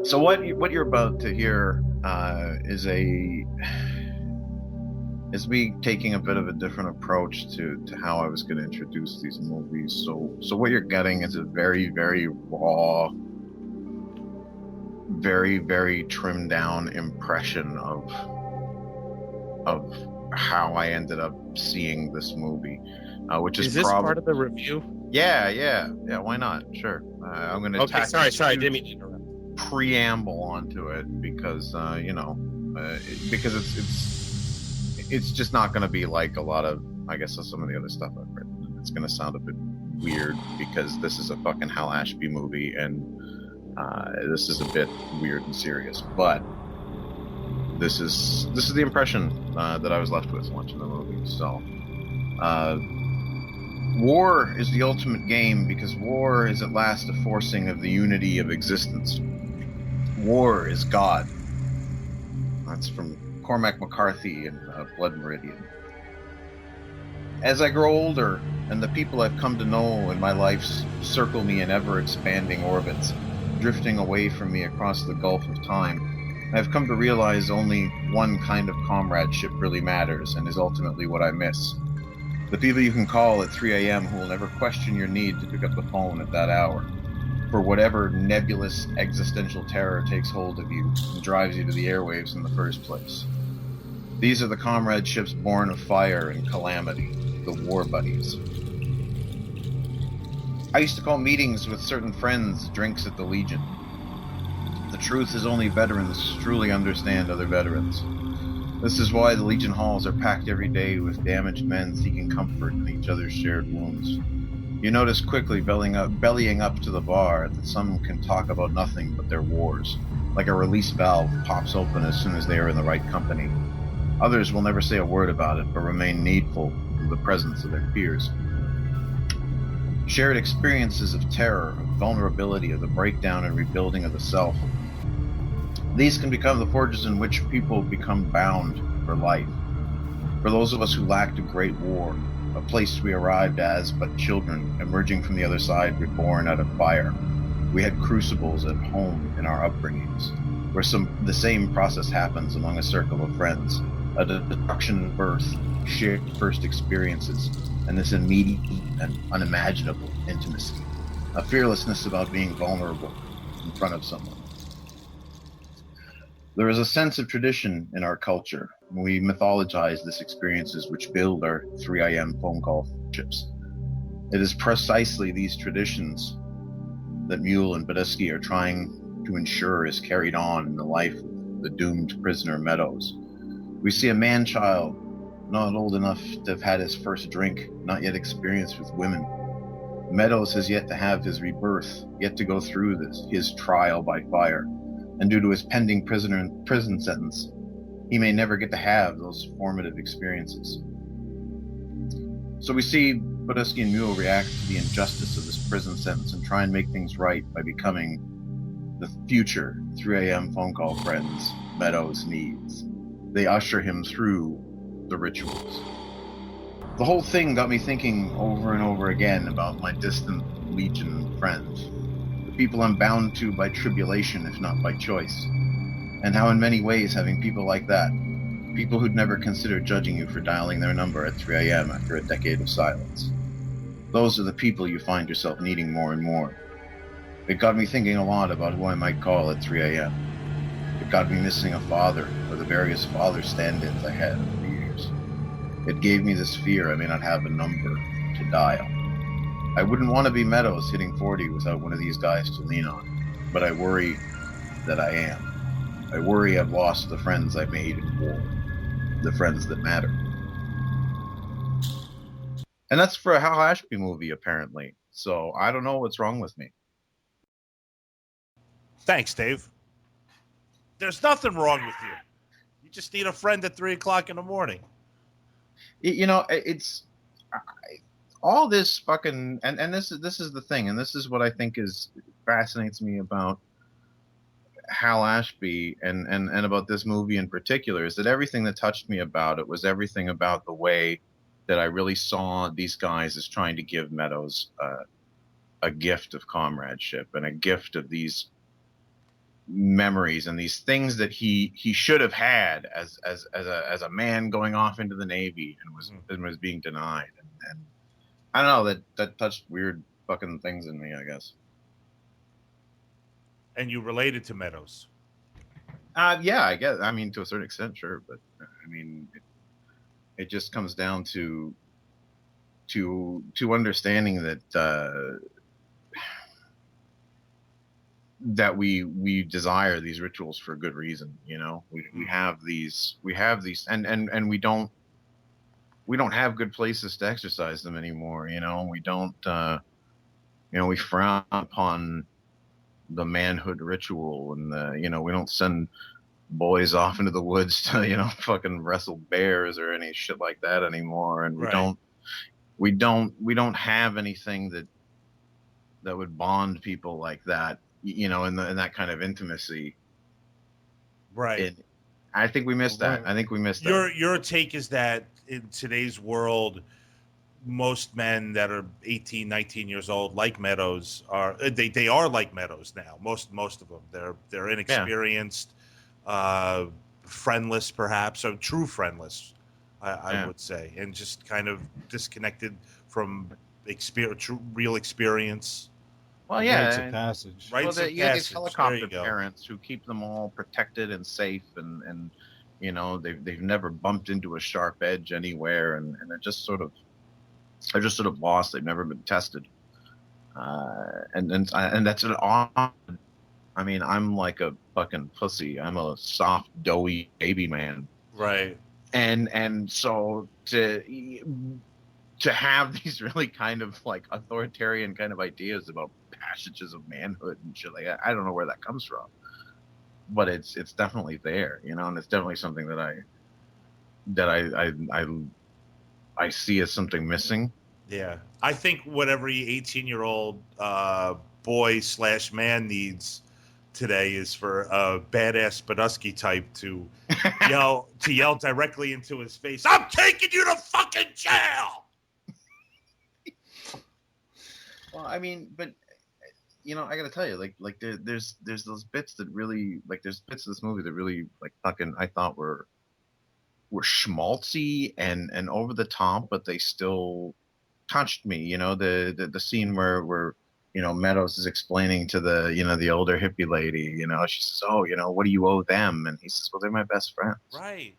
So what you're about to hear is me taking a bit of a different approach to how I was going to introduce these movies. So what you're getting is a very, very raw, very, very trimmed down impression of how I ended up seeing this movie, which is Is this probably part of the review? yeah. Why not? Sure. I'm going to Okay, tack this sorry, I didn't huge mean to interrupt. preamble onto it because because it's just not going to be like a lot of, I guess, some of the other stuff I've written. It's going to sound a bit weird because this is a fucking Hal Ashby movie, and this is a bit weird and serious. But this is the impression that I was left with watching the movie. So, war is the ultimate game because war is at last a forcing of the unity of existence. War is God. That's from Cormac McCarthy in Blood Meridian. As I grow older, and the people I've come to know in my life circle me in ever-expanding orbits, drifting away from me across the gulf of time, I've come to realize only one kind of comradeship really matters and is ultimately what I miss. The people you can call at 3 a.m. who will never question your need to pick up the phone at that hour, for whatever nebulous existential terror takes hold of you and drives you to the airwaves in the first place. These are the comradeships born of fire and calamity, the war buddies. I used to call meetings with certain friends drinks at the Legion. The truth is only veterans truly understand other veterans. This is why the Legion halls are packed every day with damaged men seeking comfort in each other's shared wounds. You notice quickly bellying up to the bar that some can talk about nothing but their wars, like a release valve pops open as soon as they are in the right company. Others will never say a word about it, but remain needful of the presence of their peers. Shared experiences of terror, of vulnerability, of the breakdown and rebuilding of the self. These can become the forges in which people become bound for life. For those of us who lacked a great war, a place we arrived as but children, emerging from the other side reborn out of fire, we had crucibles at home in our upbringings, where the same process happens among a circle of friends, a destruction birth, shared first experiences, and this immediate and unimaginable intimacy, a fearlessness about being vulnerable in front of someone. There is a sense of tradition in our culture. We mythologize these experiences which build our 3 a.m. phone call friendships. It is precisely these traditions that Mule and Badusky are trying to ensure is carried on in the life of the doomed prisoner Meadows. We see a man-child, not old enough to have had his first drink, not yet experienced with women. Meadows has yet to have his rebirth, yet to go through his trial by fire. And due to his pending prison sentence, he may never get to have those formative experiences. So we see Badusky and Mule react to the injustice of this prison sentence and try and make things right by becoming the future 3 a.m. phone call friends Meadows needs. They usher him through the rituals. The whole thing got me thinking over and over again about my distant Legion friends. People I'm bound to by tribulation, if not by choice. And how in many ways having people like that, people who'd never consider judging you for dialing their number at 3 a.m. after a decade of silence. Those are the people you find yourself needing more and more. It got me thinking a lot about who I might call at 3 a.m. It got me missing a father or the various father stand-ins I had over the years. It gave me this fear I may not have a number to dial. I wouldn't want to be Meadows hitting 40 without one of these guys to lean on, but I worry that I am. I worry I've lost the friends I made in war, the friends that matter. And that's for a Hal Ashby movie, apparently. So I don't know what's wrong with me. Thanks, Dave. There's nothing wrong with you. You just need a friend at 3 o'clock in the morning. It's all this fucking and this is the thing, and this is what I think fascinates me about Hal Ashby and about this movie in particular, is that everything that touched me about it was everything about the way that I really saw these guys as trying to give Meadows a gift of comradeship and a gift of these memories and these things that he should have had as a man going off into the Navy and was being denied. And I don't know, that touched weird fucking things in me, I guess. And you related to Meadows? Yeah, I guess. I mean, to a certain extent, sure, but I mean, it just comes down to understanding that that we desire these rituals for a good reason. You know, we have these and we don't have good places to exercise them anymore. You know, we don't. We frown upon the manhood ritual, and we don't send boys off into the woods to fucking wrestle bears or any shit like that anymore, and we don't have anything that would bond people like that, in that kind of intimacy. Right. I think we missed that. I think we missed that. Your take is that in today's world, most men that are 18, 19 years old, like Meadows, are like Meadows now. Most of them, they're inexperienced, friendless, perhaps, or true friendless, I would say, and just kind of disconnected from real experience. Well, yeah, rites of passage. You get these helicopter parents who keep them all protected and safe, and they've never bumped into a sharp edge anywhere, and they're just sort of lost. They've never been tested, and that's an odd. I mean, I'm like a fucking pussy. I'm a soft, doughy baby man, right? And so to have these really kind of like authoritarian kind of ideas about passages of manhood and shit like that, I don't know where that comes from, but it's definitely there, and it's definitely something that I see as something missing. Yeah, I think what every 18-year-old boy/man needs today is for a badass Badusky type to yell directly into his face, "I'm taking you to fucking jail!" Well, I mean, but I gotta tell you, like there's those bits that really, like, there's bits of this movie that really, like, fucking, I thought were schmaltzy and over the top, but they still touched me. The scene where Meadows is explaining to the older hippie lady, she says, "Oh, what do you owe them?" And he says, "Well, they're my best friends." Right.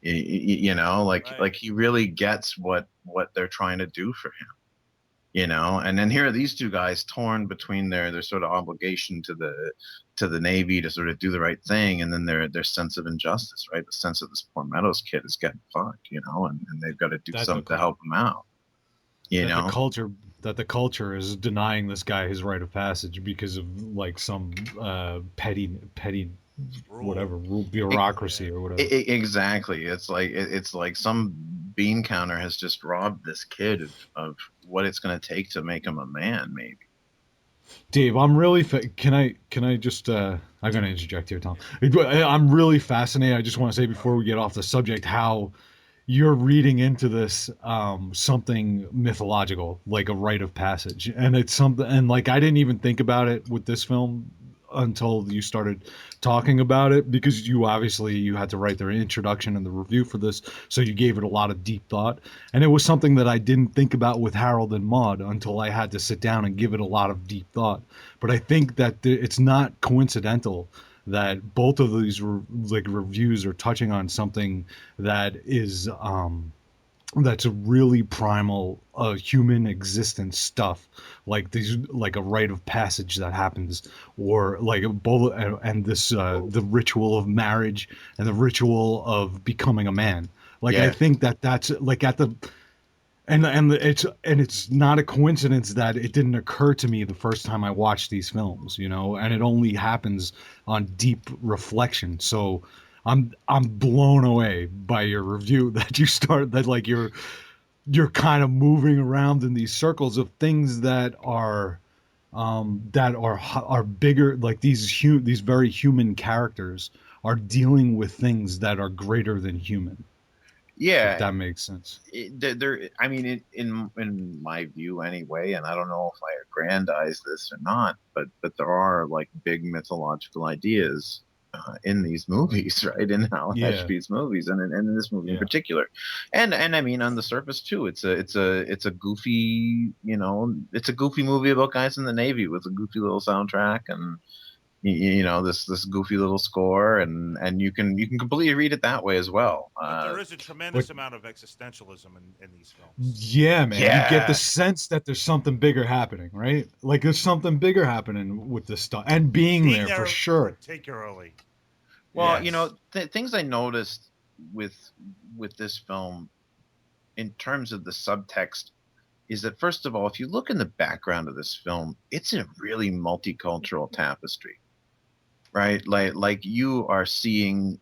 Like he really gets what they're trying to do for him. And then here are these two guys torn between their sort of obligation to the Navy to sort of do the right thing, and then their sense of injustice, right? The sense of this poor Meadows kid is getting fucked, and they've got to do something to help him out. The culture is denying this guy his rite of passage because of like some petty whatever bureaucracy or whatever. Exactly. It's like some bean counter has just robbed this kid of what it's going to take to make him a man, maybe. Dave, I'm really can I just I'm going to interject here, Tom. I'm really fascinated. I just want to say before we get off the subject how you're reading into this something mythological, like a rite of passage, and it's something, and like I didn't even think about it with this film until you started talking about it, because you had to write the introduction and the review for this, so you gave it a lot of deep thought, and it was something that I didn't think about with Harold and Maude until I had to sit down and give it a lot of deep thought. But I think that it's not coincidental that both of these reviews are touching on something that is that's a really primal human existence stuff, like these, like a rite of passage that happens, or like and this the ritual of marriage and the ritual of becoming a man. Like, yeah. I think that's like at the and it's not a coincidence that it didn't occur to me the first time I watched these films, and it only happens on deep reflection. So I'm blown away by your review that you start, that like you're kind of moving around in these circles of things that are bigger, like these very human characters are dealing with things that are greater than human. Yeah, if that makes sense. I mean, in my view anyway, and I don't know if I aggrandize this or not, but there are like big mythological ideas in these movies, right? In Hal Yeah, Ashby's movies, and in this movie in yeah, particular, and I mean on the surface too, it's a goofy, it's a goofy movie about guys in the Navy with a goofy little soundtrack and this goofy little score, and you can completely read it that way as well. But there is a tremendous but amount of existentialism in these films. yeah, man, you get the Yeah. sense that there's something bigger happening, right? Like there's something bigger happening with this stuff, and being Being there for there sure. particularly. Well, Yes. things I noticed with this film in terms of the subtext is that first of all, if you look in the background of this film, it's a really multicultural tapestry, right? Like you are seeing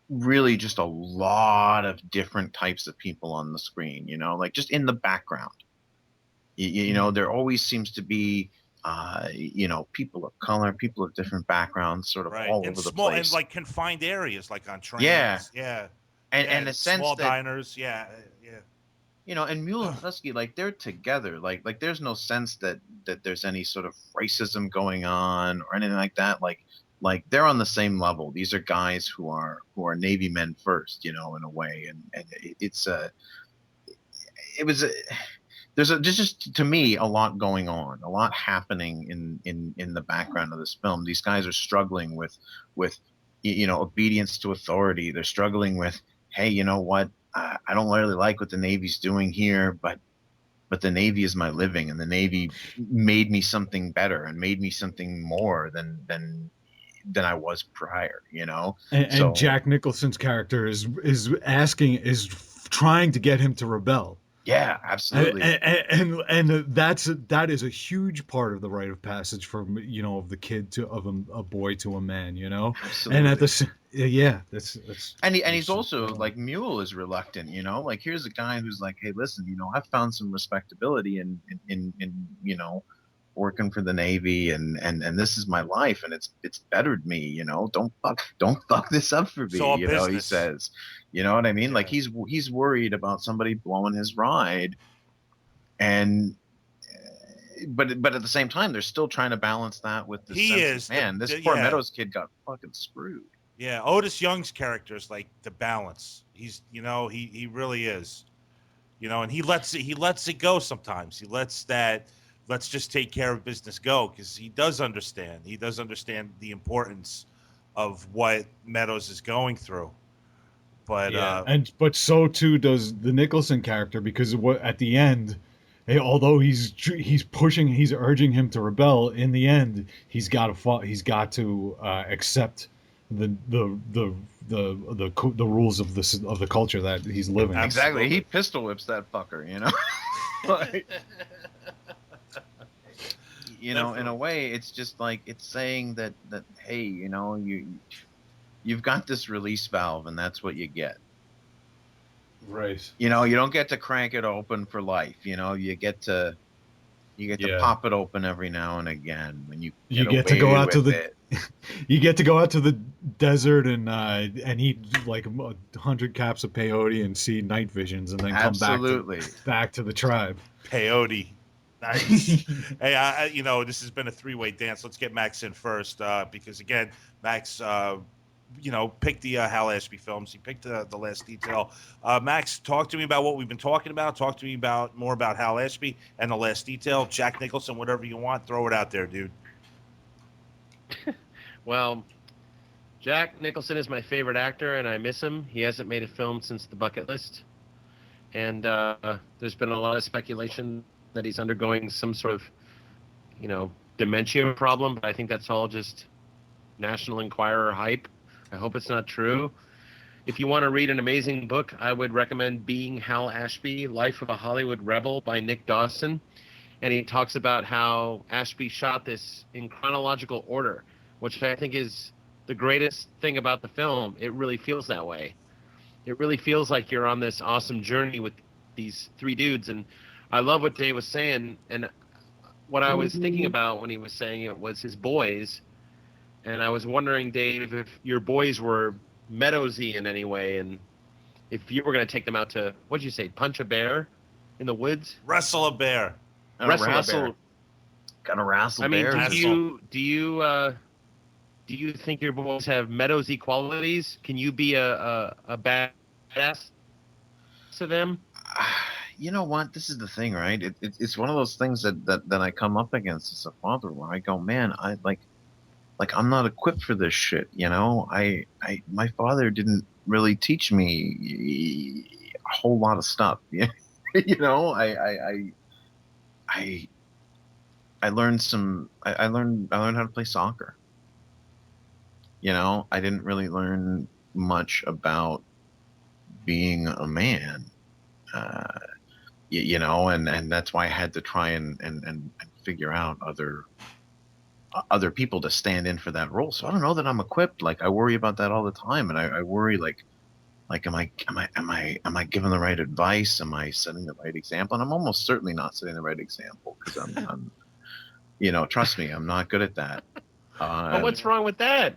really just a lot of different types of people on the screen, like just in the background. There always seems to be people of color, people of different backgrounds, sort of Right. all In over the small and place. like confined areas, like on Yeah, trains. Yeah. and Yeah. a sense Small that diners. Yeah. Yeah. and Mule and Husky, like they're together. Like there's no sense that there's any sort of racism going on or anything like that. Like they're on the same level. These are guys who are Navy men first, in a way, and it was a, there's just to me a lot going on, a lot happening in the background of this film. These guys are struggling with obedience to authority. They're struggling with, hey, you know what? I don't really like what the Navy's doing here, but the Navy is my living, and the Navy made me something better and made me something more than I was prior. And So Jack Nicholson's character is trying to get him to rebel. yeah, and absolutely, that is a huge part of the rite of passage from of the kid to of a boy to a man, and at absolutely. the yeah, that's And he's that's also like Mule is reluctant, like here's a guy who's like, hey, listen, I've found some respectability in working for the Navy, and this is my life, and it's bettered me, don't fuck this up for It's me, all he business. says. You know what I mean? Like Yeah. he's worried about somebody blowing his ride, and but at the same time they're still trying to balance that with the He sense of, is man, this poor yeah. Meadows kid got fucking screwed. Yeah. Otis Young's character is like the balance. He's, he really is, and he lets it go sometimes. He lets that, let's just take care of business go. Cause he does understand the importance of what Meadows is going through. But, yeah, but so too does the Nicholson character, because what at the end, although he's urging him to rebel, in the end he's got to accept the rules of the culture that he's living. Exactly, he absolutely. pistol whips that fucker, like, in a Definitely. way, it's just like it's saying that hey, you've got this release valve, and that's what you get. Right. You don't get to crank it open for life. You get to Yeah. pop it open every now and again when you You get get to go away out to with the it. you get to go out to the desert and eat like 100 caps of peyote and see night visions, and then come Absolutely. back to the tribe. Peyote. Nice. Hey, this has been a three-way dance. Let's get Max in first, because again, Max, picked the Hal Ashby films. He picked the Last Detail. Max, talk to me about what we've been talking about. Talk to me more about Hal Ashby and the Last Detail. Jack Nicholson, whatever you want, throw it out there, dude. Well, Jack Nicholson is my favorite actor, and I miss him. He hasn't made a film since The Bucket List, and there's been a lot of speculation that he's undergoing some sort of, dementia problem, but I think that's all just National Enquirer hype. I hope it's not true. If you want to read an amazing book, I would recommend Being Hal Ashby, Life of a Hollywood Rebel by Nick Dawson. And he talks about how Ashby shot this in chronological order, which I think is the greatest thing about the film. It really feels that way. It really feels like you're on this awesome journey with these three dudes. And I love what Dave was saying. And what I was thinking about when he was saying it was his boys. And I was wondering, Dave, if your boys were Meadowsy in any way. And if you were going to take them out to, what'd you say, punch a bear in the woods? Wrestle a bear. Wrestle a bear. Gotta wrestle I mean, bears. do you think your boys have Meadows qualities? Can you be a badass to them? You know what? This is the thing, right? It's one of those things that I come up against as a father, where I go, man, I like I'm not equipped for this shit. You know, my father didn't really teach me a whole lot of stuff. You know, I learned I learned how to play soccer. You know, I didn't really learn much about being a man. You know, and that's why I had to try and figure out other people to stand in for that role. So I don't know that I'm equipped. Like, I worry about that all the time, and I worry like am I giving the right advice? Am I setting the right example? And I'm almost certainly not setting the right example, because I'm you know, trust me, I'm not good at that. But what's wrong with that?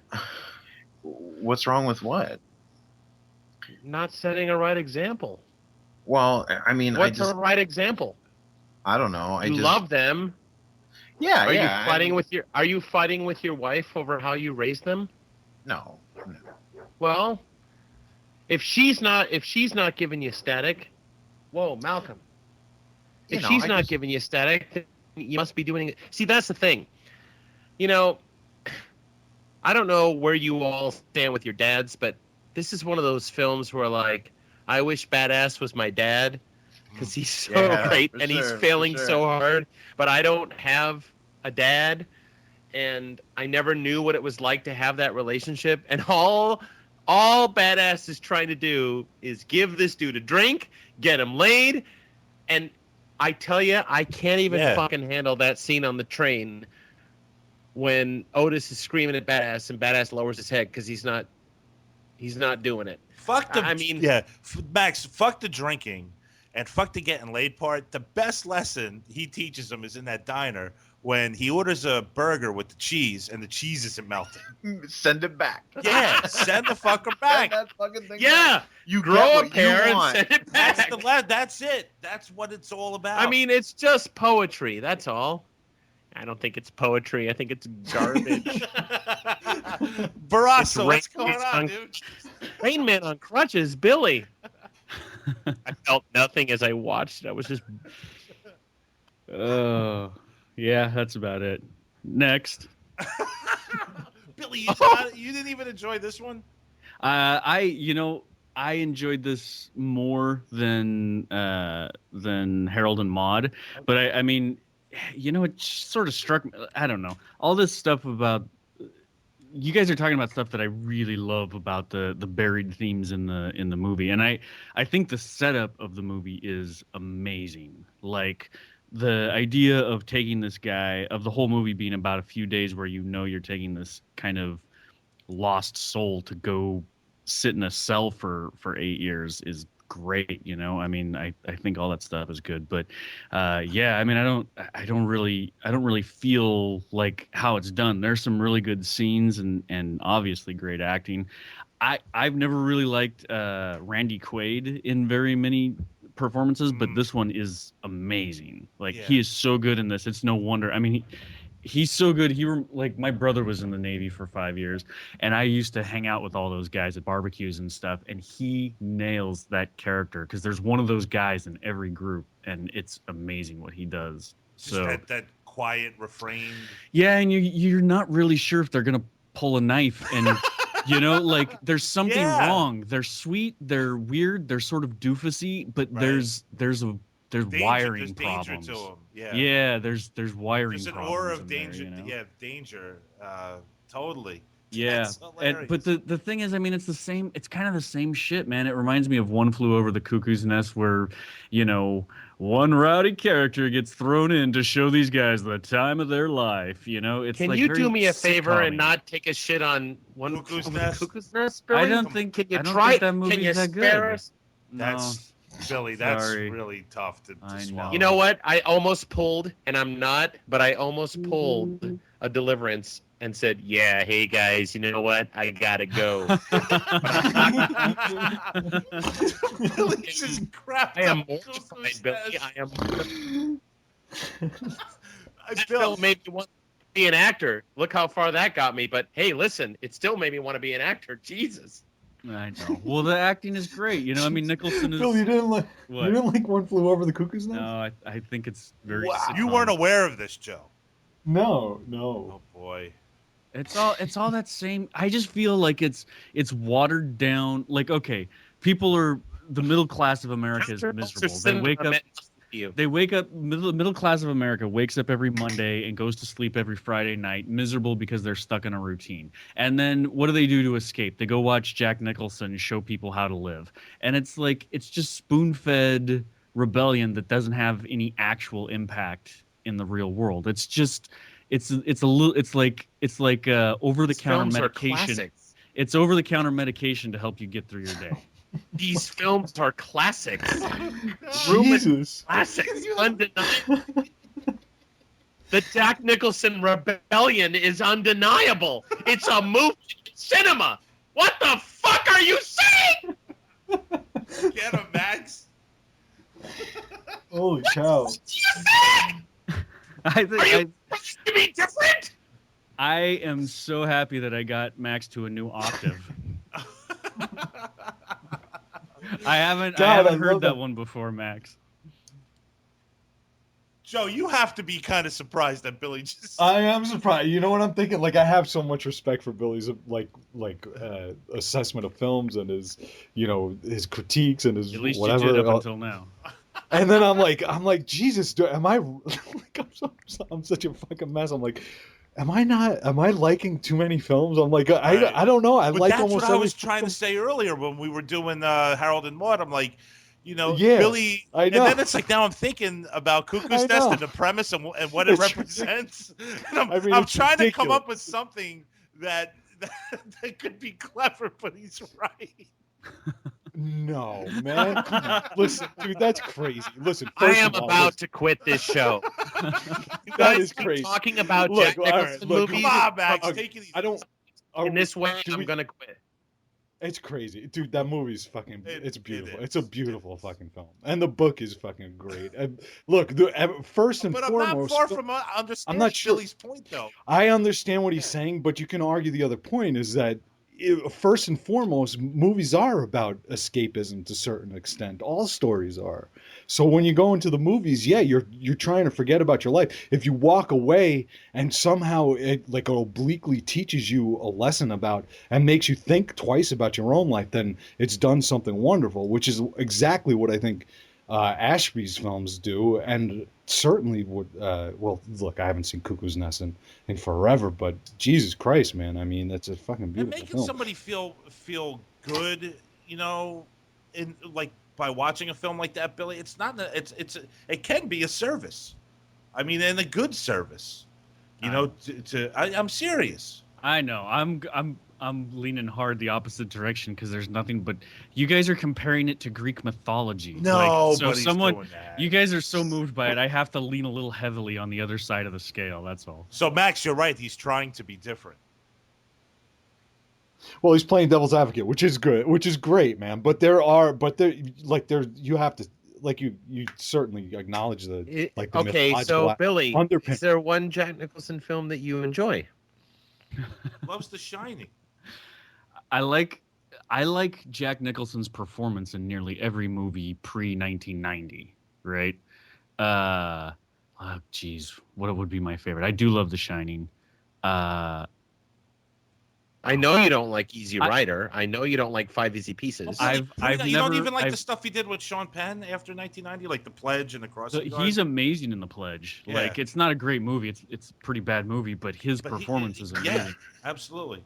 What's wrong with what? Not setting a right example. Well, I mean, what's a right example? I don't know. I just love them. Yeah, Are yeah. you fighting with your wife over how you raise them? No. Well, if she's not giving you static, whoa, Malcolm. If she's not giving you static, then you must be doing it. See, that's the thing. You know, I don't know where you all stand with your dads, but this is one of those films where, like, I wish Badass was my dad, because he's so great and he's failing so hard, but I don't have a dad, and I never knew what it was like to have that relationship, and all Badass is trying to do is give this dude a drink, get him laid, and I tell you, I can't even fucking handle that scene on the train when Otis is screaming at Badass and Badass lowers his head because he's not doing it. Fuck the, Max, fuck the drinking and fuck the getting laid part. The best lesson he teaches him is in that diner when he orders a burger with the cheese and the cheese isn't melting. Send it back. Yeah, send the fucker back. Send that fucking thing back. You grow a pair and send it back. That's it. That's what it's all about. I mean, it's just poetry. That's all. I don't think it's poetry. I think it's garbage. Barrasso, what's going on, dude? Rain Man on crutches, Billy. I felt nothing as I watched it. I was just... Oh, yeah, that's about it. Next. Billy, you didn't even enjoy this one? I enjoyed this more than Harold and Maude, but I mean, you know, it sort of struck me. I don't know, all this stuff about, you guys are talking about stuff that I really love about the buried themes in the movie, and I think the setup of the movie is amazing. Like, the idea of taking this guy, of the whole movie being about a few days where you know you're taking this kind of lost soul to go sit in a cell for 8 years is great. You know, I mean, I think all that stuff is good, but yeah, I mean, I don't really feel like how it's done. There's some really good scenes and obviously great acting. I've never really liked Randy Quaid in very many performances, but this one is amazing. Like, he is so good in this. It's no wonder. I mean, he's so good. Like, my brother was in the Navy for 5 years, and I used to hang out with all those guys at barbecues and stuff, and he nails that character because there's one of those guys in every group, and it's amazing what he does. Just so that quiet refrain. Yeah, and you're not really sure if they're gonna pull a knife, and you know, like, there's something wrong. They're sweet, they're weird, they're sort of doofusy, but there's wiring problems. Danger to them. Yeah, there's wiring problems. There's an aura of there, danger. you know? Yeah, danger. Totally. Yeah, but the thing is, I mean, it's the same. It's kind of the same shit, man. It reminds me of One Flew Over the Cuckoo's Nest, where, you know, one rowdy character gets thrown in to show these guys the time of their life. You know, it's Can like, you very do me a favor sitcom-y. and not take a shit on One Cuckoo's Flew Over the Nest? Cuckoo's Nest? Billy? I don't think. Can you I don't try? think that movie Can you is that spare good. us? That's Billy. That's Sorry. really tough to I know. swallow. You know what? I almost pulled, and I'm not, but I almost pulled a deliverance and said, "Yeah, hey guys, you know what? I gotta go." Billy's just crap. I am mortified, Billy. I am. Bill made me want to be an actor. Look how far that got me. But hey, listen, it still made me want to be an actor. Jesus. I know. Well, the acting is great. You know, I mean, Nicholson is. Bill, you didn't like One Flew Over the Cuckoo's Nest? No, I think it's very. Wow. You weren't aware of this, Joe. No. Oh boy. It's all that same. I just feel like it's watered down. Like, okay, the middle class of America is miserable. They wake up. Middle class of America wakes up every Monday and goes to sleep every Friday night, miserable because they're stuck in a routine. And then what do they do to escape? They go watch Jack Nicholson show people how to live. And it's like it's just spoon-fed rebellion that doesn't have any actual impact in the real world. It's just it's like over-the-counter medication. It's over-the-counter medication to help you get through your day. These films are classics. Jesus. Classics. Undeniable. The Jack Nicholson rebellion is undeniable. It's a movie in cinema. What the fuck are you saying? Get him, Max. Holy cow. What are you saying? Are you supposed to be different? I am so happy that I got Max to a new octave. I haven't heard that one before, Max. Joe, you have to be kind of surprised that Billy just. I am surprised. You know what I'm thinking? Like, I have so much respect for Billy's assessment of films and his, his critiques and his At least whatever. You did up until now. And then I'm like, Jesus, am I? Like, I'm such a fucking mess. I'm like, am I liking too many films? I'm like, I don't know. But like that's almost what I was trying to say earlier when we were doing Harold and Maude. I'm like, Billy. I know. And then it's like now I'm thinking about Cuckoo's Nest and the premise and what it represents. And I'm trying to come up with something that could be clever, but he's right. No, man. Listen, dude, that's crazy. Listen, I am about to quit this show. That is crazy. Talking about Jack Nicholson movies. Come on, Max. Take it easy. In this way, I'm going to quit. It's crazy. Dude, that movie's fucking... It's beautiful. It's a beautiful fucking film. And the book is fucking great. Look, first and foremost... But I'm not far from understanding Billy's point, though. I understand what he's saying, but you can argue the other point is that first and foremost, movies are about escapism to a certain extent. All stories are. So when you go into the movies, yeah, you're trying to forget about your life. If you walk away and somehow it like obliquely teaches you a lesson about and makes you think twice about your own life, then it's done something wonderful, which is exactly what I think Ashby's films do, and certainly would. Well, look, I haven't seen Cuckoo's Nest in forever, but Jesus Christ, man! I mean, that's a fucking beautiful and making film. somebody feel good, in like by watching a film like that, Billy. It's not. It can be a service. I mean, and a good service. I'm serious. I know. I'm leaning hard the opposite direction because there's nothing but you guys are comparing it to Greek mythology. No, doing that. You guys are so moved by it. I have to lean a little heavily on the other side of the scale. That's all. So Max, you're right. He's trying to be different. Well, he's playing devil's advocate, which is good, which is great, man. But you have to. Like you certainly acknowledge the okay. So Billy, underpin. Is there one Jack Nicholson film that you enjoy? Loves The Shining. I like Jack Nicholson's performance in nearly every movie pre-1990, right? What would be my favorite? I do love The Shining. I know you don't like Easy Rider. I know you don't like Five Easy Pieces. You don't even like the stuff he did with Sean Penn after 1990, like The Pledge and The Crossing Guard? He's amazing in The Pledge. Yeah. Like, it's not a great movie. It's a pretty bad movie, but his performance is amazing. Yeah, absolutely.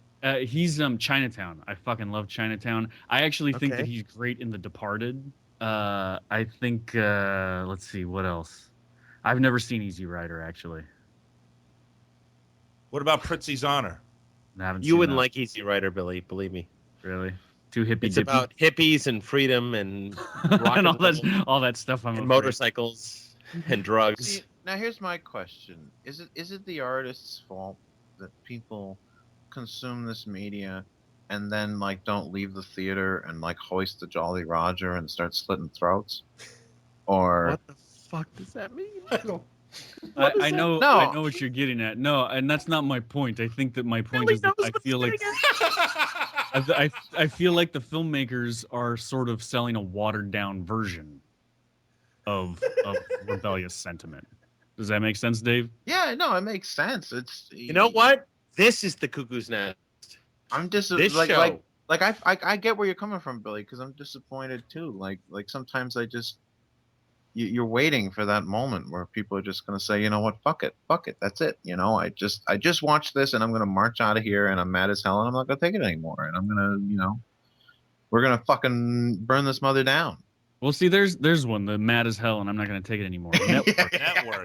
He's Chinatown. I fucking love Chinatown. I actually think that he's great in The Departed. I think, let's see, what else? I've never seen Easy Rider, actually. What about Prizzi's Honor? You wouldn't like Easy Rider, Billy. Believe me. Really? Too hippie. It's about hippies and freedom and rock and all that stuff. And motorcycles and drugs. Now here's my question: Is it the artist's fault that people consume this media and then like don't leave the theater and like hoist the Jolly Roger and start slitting throats? Or What the fuck does that mean? I know No. I know what you're getting at. No, and that's not my point. I think that my point is that I feel like I feel like the filmmakers are sort of selling a watered down version of rebellious sentiment. Does that make sense, Dave? yeah, no, it makes sense. It's You know what? This is the cuckoo's nest. I'm This show. like I get where you're coming from, Billy, because I'm disappointed too. Like sometimes I just you're waiting for that moment where people are just gonna say, you know what, fuck it, that's it. You know, I just watched this and I'm gonna march out of here and I'm mad as hell and I'm not gonna take it anymore and I'm gonna, you know, we're gonna fucking burn this mother down. Well, see, there's one, the mad as hell, and I'm not going to take it anymore.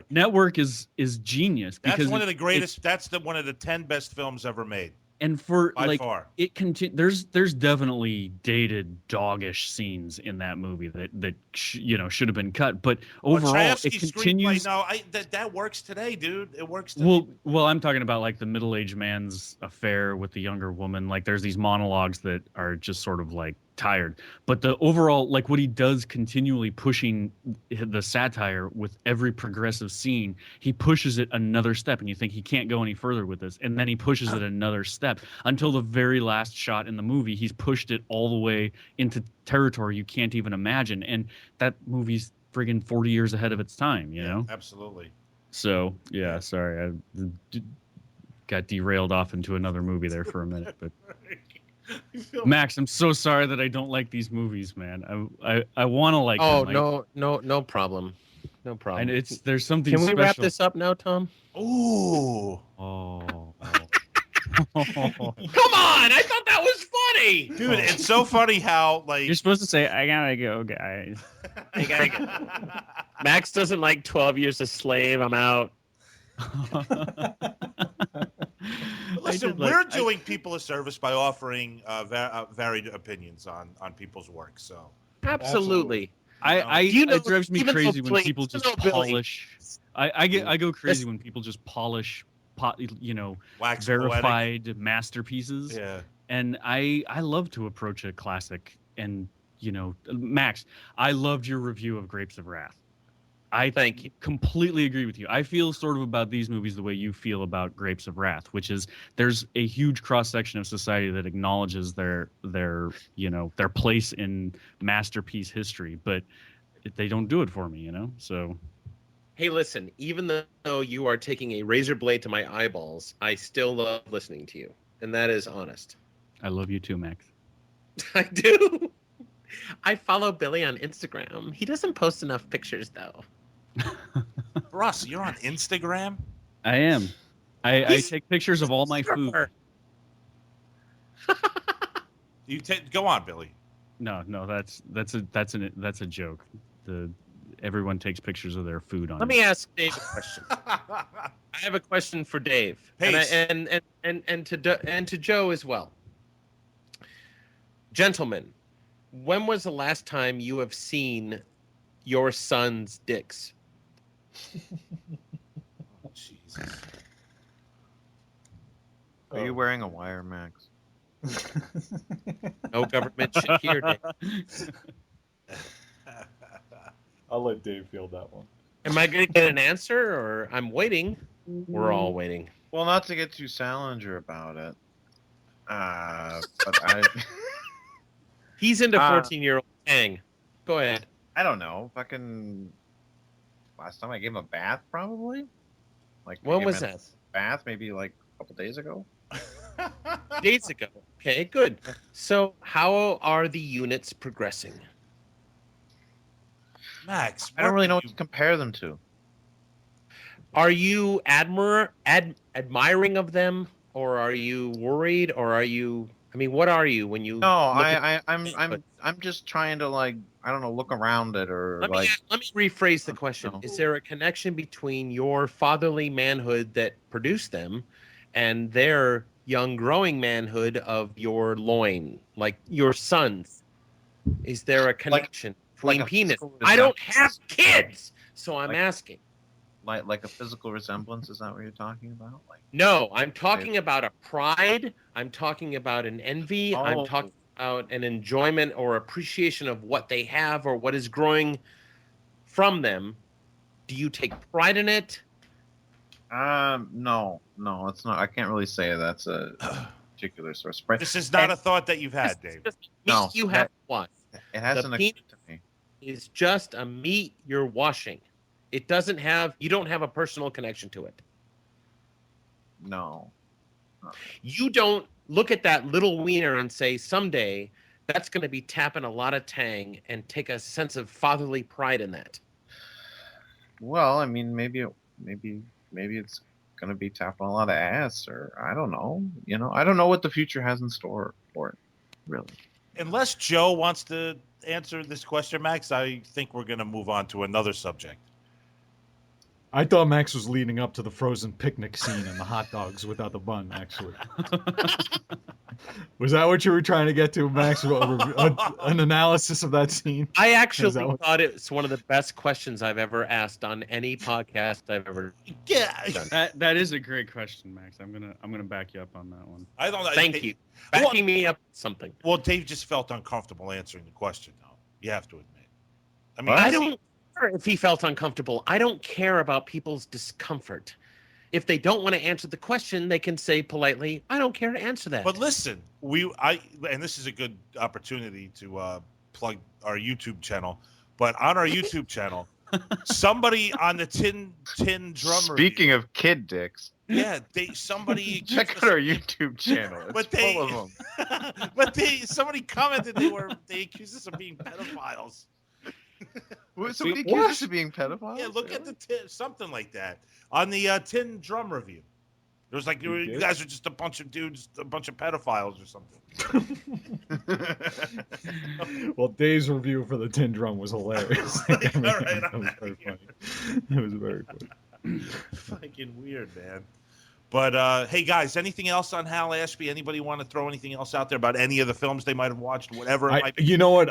Network is genius because that's one of the greatest. That's one of the 10 best films ever made. And for by like far. there's definitely dated doggish scenes in that movie that should have been cut, but overall it continues. No, that works today, dude. It works today. Well, I'm talking about like the middle-aged man's affair with the younger woman. Like there's these monologues that are just sort of like tired, but the overall, like what he does, continually pushing the satire with every progressive scene, he pushes it another step, and you think he can't go any further with this, and then he pushes it another step until the very last shot in the movie. He's pushed it all the way into territory you can't even imagine, and that movie's friggin' 40 years ahead of its time, you know? Absolutely. So yeah, sorry, I got derailed off into another movie there for a minute, but Max, I'm so sorry that I don't like these movies, man. I want to like. Oh, them, no problem. No problem. And there's something. Can we special. wrap this up now, Tom? Ooh. Oh. Come on! I thought that was funny, dude. It's so funny how like you're supposed to say, "I gotta go, guys." I gotta go. Max doesn't like 12 Years a Slave. I'm out. Listen, we're doing people a service by offering varied opinions on people's work. So absolutely. It drives me crazy when people just polish. I go crazy when people just polish, wax verified poetic masterpieces. Yeah. And I love to approach a classic. And Max, I loved your review of Grapes of Wrath. Thank you. Completely agree with you. I feel sort of about these movies the way you feel about Grapes of Wrath, which is there's a huge cross section of society that acknowledges their place in masterpiece history, but they don't do it for me, So, hey, listen, even though you are taking a razor blade to my eyeballs, I still love listening to you, and that is honest. I love you too, Max. I do. I follow Billy on Instagram. He doesn't post enough pictures, though. Russ, you're on Instagram? I am. I take pictures of all my food. Go on, Billy. No, that's a joke. Everyone takes pictures of their food on. Let me ask Dave a question. I have a question for Dave, and to Joe as well. Gentlemen, when was the last time you have seen your son's dicks? Oh, Jesus. Are you wearing a wire, Max? No government shit here, Dave. I'll let Dave field that one. Am I going to get an answer, or I'm waiting? We're all waiting. Well, not to get too Salinger about it, but He's into 14-year-old Tang. Go ahead. I don't know. Fucking last time I gave him a bath, probably. Like when was that? Bath, maybe like a couple days ago. Days ago. Okay, good. So, how are the units progressing? Max, I don't really know what to compare them to. Are you admiring of them, or are you worried, or are you? I mean, what are you when you? No, I'm just trying to look around it or let me rephrase the question. Is there a connection between your fatherly manhood that produced them and their young growing manhood of your loin, like your sons? Is there a connection between penis? I don't have kids, so I'm asking. like a physical resemblance? Is that what you're talking about? Like, No, I'm talking about a pride. I'm talking about an envy. I'm Oh. talking about an enjoyment or appreciation of what they have or what is growing from them. Do you take pride in it? no, it's not. I can't really say that's a particular source. This is not a thought that you've had, Dave. Just meat No, you have to wash. It hasn't occurred to me. It's just a meat you're washing. It doesn't have. You don't have a personal connection to it. No. You don't look at that little wiener and say, someday that's going to be tapping a lot of tang and take a sense of fatherly pride in that. Well, I mean, maybe it's gonna be tapping a lot of ass, or I don't know. You know, I don't know what the future has in store for it, really. Unless Joe wants to answer this question, Max, I think we're going to move on to another subject. I thought Max was leading up to the frozen picnic scene and the hot dogs without the bun, actually. Was that what you were trying to get to, Max? An analysis of that scene? I actually thought it's one of the best questions I've ever asked on any podcast I've ever done. That is a great question, Max. I'm gonna back you up on that one. I don't know. Thank you. Backing me up with something. Well, Dave just felt uncomfortable answering the question, though. You have to admit. I mean, I don't care if he felt uncomfortable. I don't care about people's discomfort. If they don't want to answer the question, they can say politely, "I don't care to answer that." But listen, and this is a good opportunity to plug our YouTube channel. But on our YouTube channel, somebody on the tin drum. Speaking of kid dicks, yeah, somebody check out our YouTube channel. It's full of them. But somebody commented they accused us of being pedophiles. Somebody accused us of being pedophiles? Yeah, look at the something like that on the tin drum review. It was like you guys are just a bunch of dudes, a bunch of pedophiles or something. Well, Dave's review for the tin drum was hilarious. That was very funny. It was very funny. Fucking weird, man. But hey, guys, anything else on Hal Ashby? Anybody want to throw anything else out there about any of the films they might have watched, whatever it might be? You know what?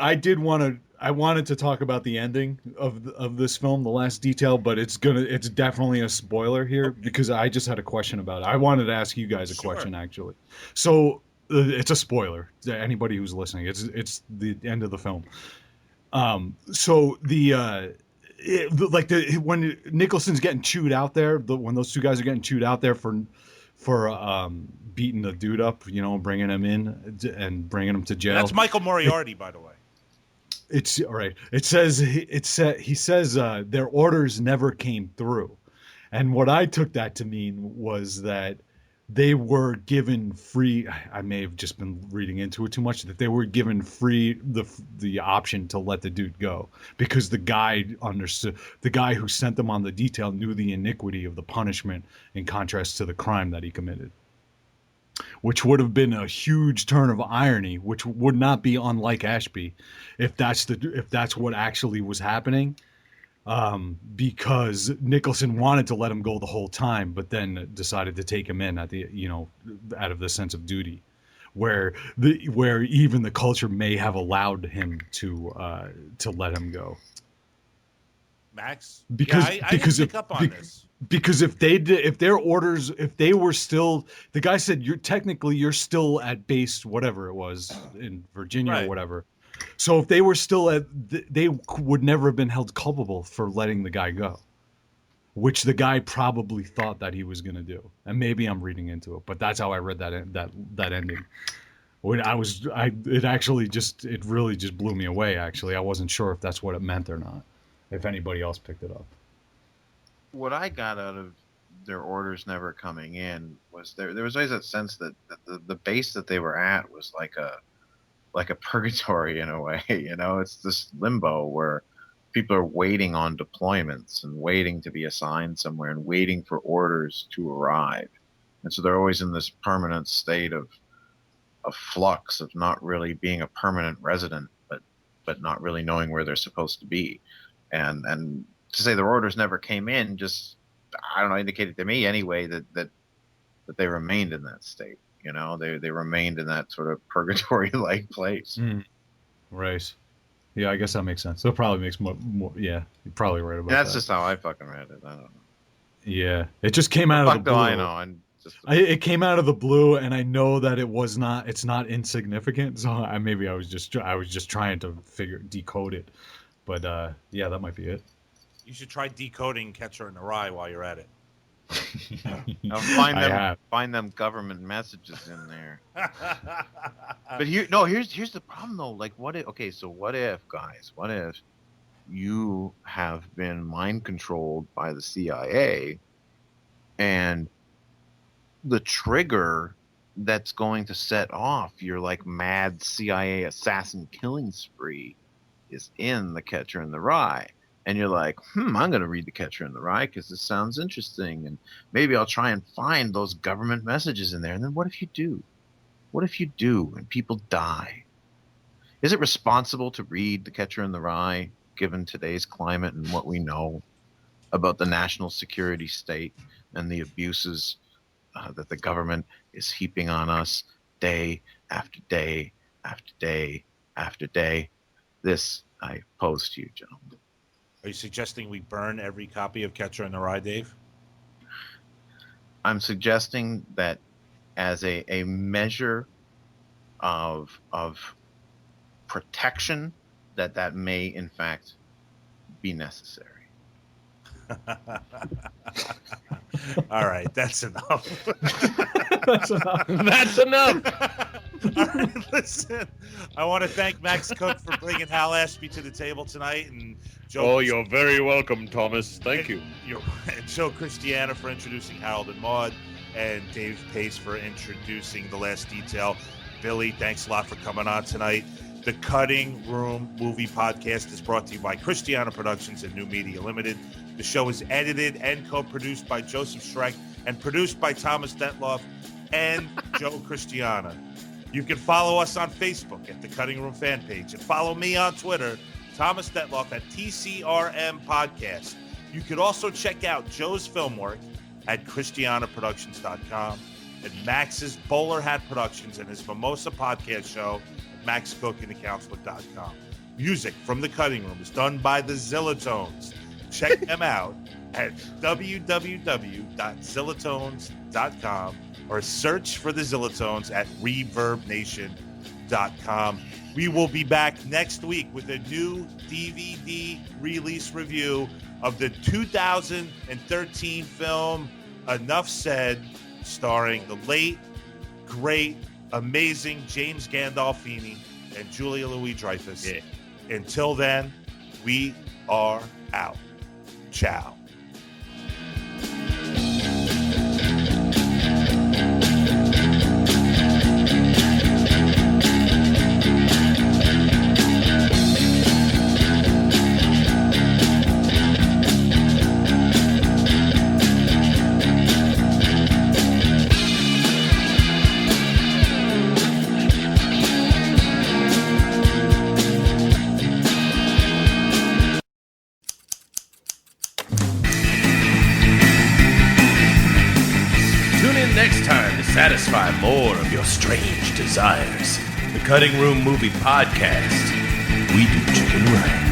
I wanted to talk about the ending of this film, the last detail, but it's definitely a spoiler here because I just had a question about it. I wanted to ask you guys a question actually. So it's a spoiler to anybody who's listening. It's the end of the film. So when Nicholson's getting chewed out there, when those two guys are getting chewed out there for beating the dude up, you know, bringing him in and bringing him to jail. That's Michael Moriarty, by the way. It's all right. He says their orders never came through, and what I took that to mean was that they were given free. I may have just been reading into it too much. That they were given free the option to let the dude go because the guy understood. The guy who sent them on the detail knew the iniquity of the punishment in contrast to the crime that he committed, which would have been a huge turn of irony, which would not be unlike Ashby, if that's what actually was happening. Because Nicholson wanted to let him go the whole time, but then decided to take him in at the, you know, out of the sense of duty, where even the culture may have allowed him to let him go. Max, because I didn't pick up on this. Because if their orders, if they were still, the guy said you're still at base whatever it was in Virginia or whatever. So if they were still they would never have been held culpable for letting the guy go, which the guy probably thought that he was going to do. And maybe I'm reading into it, but that's how I read that ending. When it really just blew me away. Actually, I wasn't sure if that's what it meant or not. If anybody else picked it up. What I got out of their orders never coming in was there was always that sense that the base that they were at was like a purgatory in a way. You know, it's this limbo where people are waiting on deployments and waiting to be assigned somewhere and waiting for orders to arrive. And so they're always in this permanent state of flux of not really being a permanent resident, but not really knowing where they're supposed to be. And to say their orders never came in, just, I don't know, indicated to me anyway that they remained in that state. You know, they remained in that sort of purgatory-like place. Right. Yeah, I guess that makes sense. That probably makes more yeah, you're probably right about that. That's just how I fucking read it. I don't know. Yeah, it just came out of the blue. I know. And it came out of the blue, and I know that it's not insignificant. So I was just trying to decode it, but yeah, that might be it. You should try decoding Catcher in the Rye while you're at it. Find them government messages in there. But here's the problem though. Like, what if you have been mind controlled by the CIA, and the trigger that's going to set off your like mad CIA assassin killing spree is in The Catcher in the Rye. And you're like, I'm going to read The Catcher in the Rye because this sounds interesting. And maybe I'll try and find those government messages in there. And then what if you do? What if you do and people die? Is it responsible to read The Catcher in the Rye, given today's climate and what we know about the national security state and the abuses that the government is heaping on us day after day after day after day? This I pose to you, gentlemen. Are you suggesting we burn every copy of Catcher in the Rye, Dave? I'm suggesting that as a measure of protection, that may in fact be necessary. All right, that's enough. That's enough. That's enough. All right, listen. I want to thank Max Cook for bringing Hal Ashby to the table tonight, and Joe. Oh, you're very welcome, Thomas. Thank you. And Joe Christiana for introducing Harold and Maude, and Dave Pace for introducing The Last Detail. Billy, thanks a lot for coming on tonight. The Cutting Room Movie Podcast is brought to you by Christiana Productions and New Media Limited. The show is edited and co-produced by Joseph Schreck and produced by Thomas Detloff and Joe Christiana. You can follow us on Facebook at The Cutting Room fan page, and follow me on Twitter, Thomas Detloff, at TCRM Podcast. You could also check out Joe's film work at ChristianaProductions.com, and Max's Bowler Hat Productions and his Mimosa Podcast show at MaxCookandTheCounselor.com. Music from The Cutting Room is done by the Zillatones. Check them out at www.zillatones.com or search for the Zillatones at ReverbNation.com. We will be back next week with a new DVD release review of the 2013 film Enough Said, starring the late, great, amazing James Gandolfini and Julia Louis-Dreyfus. Yeah. Until then, we are out. Ciao. Next time to satisfy more of your strange desires. The Cutting Room Movie Podcast. We do chicken right.